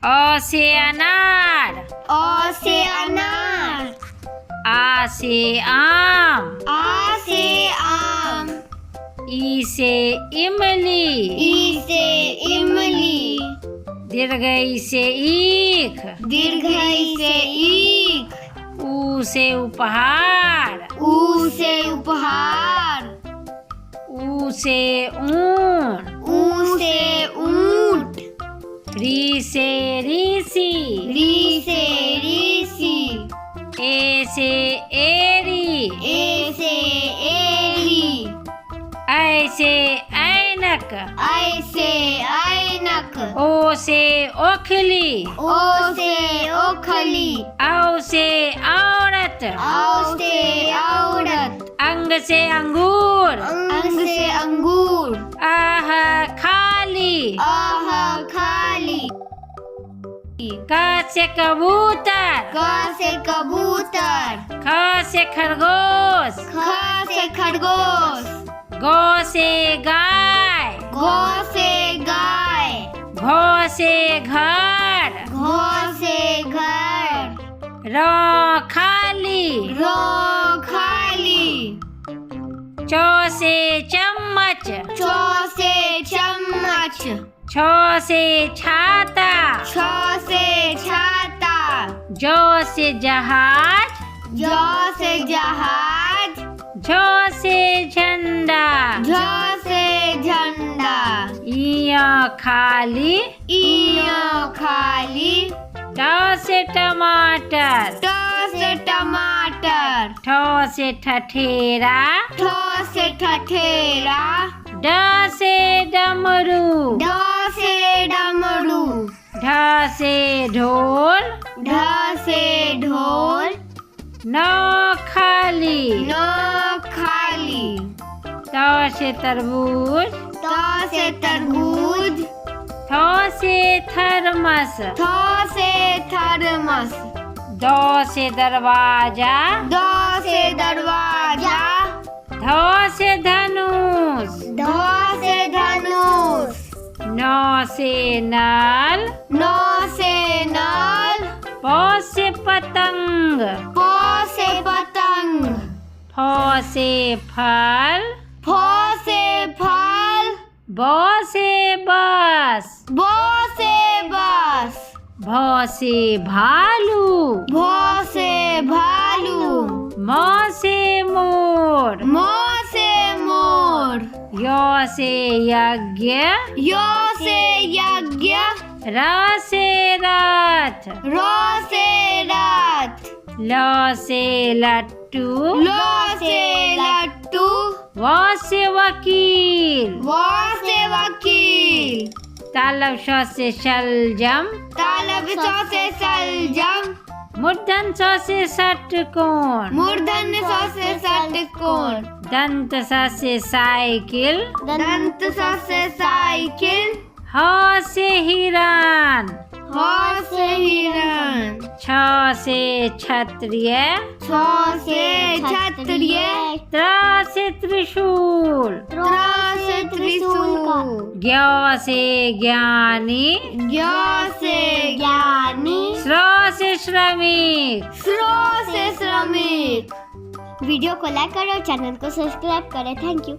अ से अनार। अ से अनार। आ से आम। आ से आम। ई से इमली। ई से इमली। दीर्घई से ईख। दीर्घई से ईख। ऊ से उपहार। ऊ से उपहार। ऊ से ऊन। ऊ से ऊंट। री से ऋषि। री से ऋषि। ए से एरी। ए से एरी। ऐ से ऐनक। ऐ से ऐनक। ओ से ओखली। ओ से ओखली। औ से औरत। औ से औरत। अंग से अंगूर। अंग से अंगूर। आह खाली। आह खाली। क से कबूतर। क से कबूतर। ख से खरगोश। ख से खरगोश। गो से गाय। गो से गाय। घो से घर। घो से घर। र खाली। रो खाली। चो से चम्मच। चो से चम्मच। छ से छाता। छ से छाता। जो से जहाज। जो से जहाज। झो से झंडा। झ से झंडा। इया खाली। इया खाली। ट से टमाटर। ट से टमाटर। ठ से ठठेरा। ठ से ठठेरा। ड से डमरू। ढ से डमरू। ढ से ढोल। ढ से ढोल। न खाली। न खाली। त से तरबूज। त से तरबूज। थ से थर्मस। थ से थर्मस। द से दरवाजा। द से दरवाजा। ध से धनुष। ध से धनुष। न से नल। न से नल। प से पतंग। प से पतंग। फ से फल। फ से फल। ब से बस। ब से बस। भ से भालू। भ से भालू। म से मोर। म से मोर। य से यज्ञ। य से यज्ञ। र से रथ। र से रथ। ल से लट्टू। ल से लट्टू। व से वकील। व से वकील। तालब श से शलजम। तालब स से सलजम। मूर्धन स से षटकोण। मूर्धन स से षटकोण। दंत स से साइकिल। दंत स से साइकिल। ह से हिरण। ह से हिरण। छ से क्षत्रिय। छ से क्षत्रिय। त्र से त्रिशूल। त्र से त्रिशूल। ज्ञ से ज्ञानी। ज्ञ से ज्ञानी। श्र से श्रमिक। श्र से श्रमिक। वीडियो को लाइक करें और चैनल को सब्सक्राइब करें। Thank you.